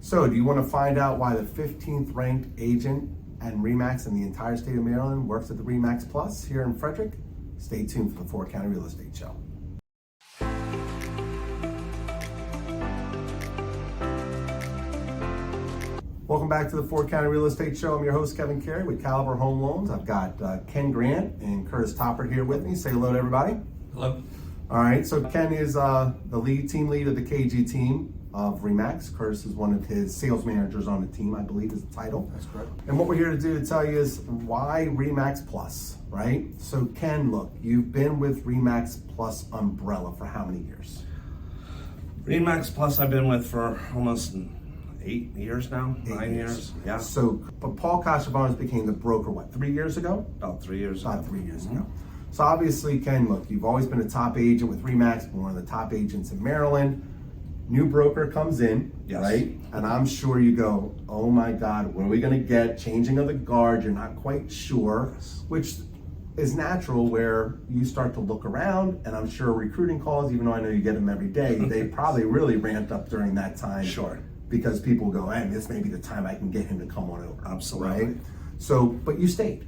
So do you want to find out why the 15th ranked agent and ReMax in the entire state of Maryland works at the ReMax Plus here in Frederick? Stay tuned for the 4 County Real Estate Show. Welcome back to the 4 County Real Estate Show. I'm your host, Kevin Carey with Caliber Home Loans. I've got Ken Grant and Kurtis Toppert here with me. Say hello to everybody. Hello. All right, so Ken is the team lead of the KG team of ReMax. Kurtis is one of his sales managers on the team, I believe is the title. That's correct. And what we're here to do to tell you is why ReMax Plus, right? So Ken, look, you've been with ReMax Plus umbrella for how many years? ReMax Plus I've been with for almost 8 years now, 9 years. Yeah. So, but Paul Katrivanos became the broker, what, 3 years ago? About 3 years ago. About 3 years ago. So obviously, Ken, look, you've always been a top agent with ReMax, one of the top agents in Maryland. New broker comes in, Yes. right? And I'm sure you go, oh my God, what are we gonna get? Changing of the guard, you're not quite sure, Yes. which is natural where you start to look around, and I'm sure recruiting calls, even though I know you get them every day, they probably really ramped up during that time. Sure. Because people go, hey, this may be the time I can get him to come on over. Absolutely. Right? So, but you stayed.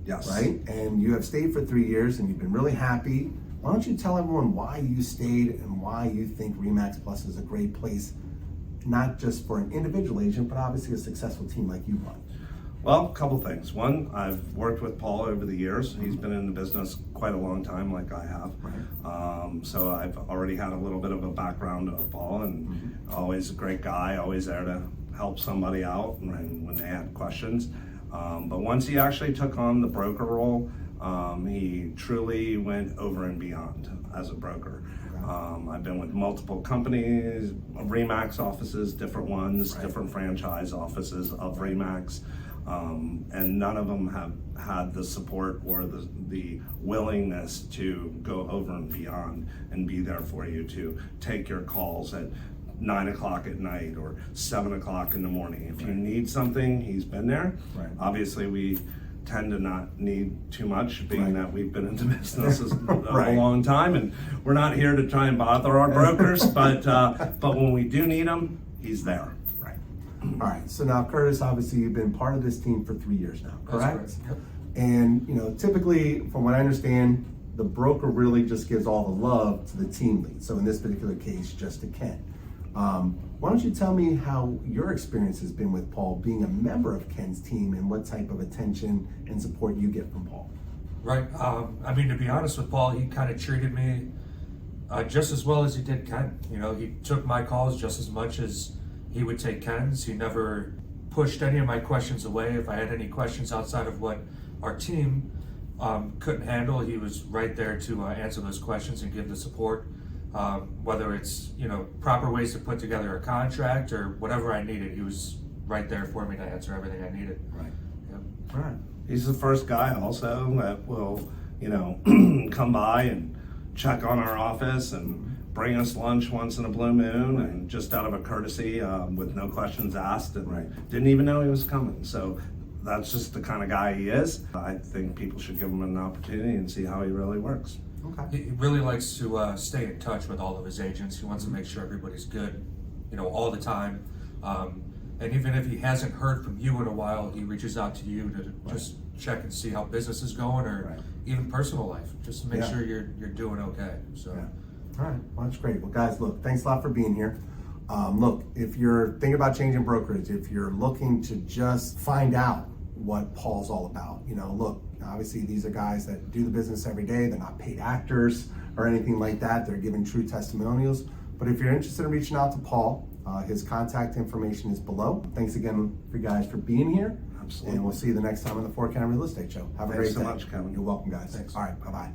Yes. Right? And you have stayed for 3 years and you've been really happy. Why don't you tell everyone why you stayed and why you think ReMax Plus is a great place, not just for an individual agent, but obviously a successful team like you run? Well, a couple things. One, I've worked with Paul over the years. He's been in the business quite a long time, like I have. Right. So I've already had a little bit of a background of Paul, and always a great guy, always there to help somebody out when they had questions. But once he actually took on the broker role, he truly went over and beyond as a broker. I've been with multiple companies, ReMax offices, different ones, different franchise offices of ReMax. And none of them have had the support or the willingness to go over and beyond and be there for you to take your calls at 9 o'clock at night or 7 o'clock in the morning. If you need something, he's been there. Right. Obviously, we tend to not need too much, being that we've been in the business a Right. long time, and we're not here to try and bother our brokers, but when we do need him, he's there. Right. All right. So now, Kurtis, obviously you've been part of this team for 3 years now, correct? That's correct. Yep. And you know, typically, from what I understand, the broker really just gives all the love to the team lead. So in this particular case, just to Ken. Why don't you tell me how your experience has been with Paul, being a member of Ken's team, and what type of attention and support you get from Paul? Right. I mean, to be honest with Paul, he kind of treated me just as well as he did Ken. You know, he took my calls just as much as he would take Ken's. He never pushed any of my questions away. If I had any questions outside of what our team couldn't handle, he was right there to answer those questions and give the support. Whether it's, you know, proper ways to put together a contract or whatever I needed, he was right there for me to answer everything I needed. Right. Yep. All right. He's the first guy also that will, you know, come by and check on our office and bring us lunch once in a blue moon, and just out of a courtesy, with no questions asked, and didn't even know he was coming. So that's just the kind of guy he is. I think people should give him an opportunity and see how he really works. Okay. He really likes to stay in touch with all of his agents. He wants to make sure everybody's good, you know, all the time. And even if he hasn't heard from you in a while, he reaches out to you to just check and see how business is going, or even personal life, just to make sure you're doing okay. So, All right. Well, that's great. Well, guys, look, thanks a lot for being here. Look, if you're thinking about changing brokerage, if you're looking to just find out what Paul's all about, you know, look, obviously these are guys that do the business every day. They're not paid actors or anything like that. They're giving true testimonials. But if you're interested in reaching out to Paul, his contact information is below. Thanks again for you guys for being here. Absolutely. And we'll see you the next time on the 4 County Real Estate Show. Have a great day. Thanks so much, Kevin. You're welcome, guys. Thanks. All right. Bye-bye.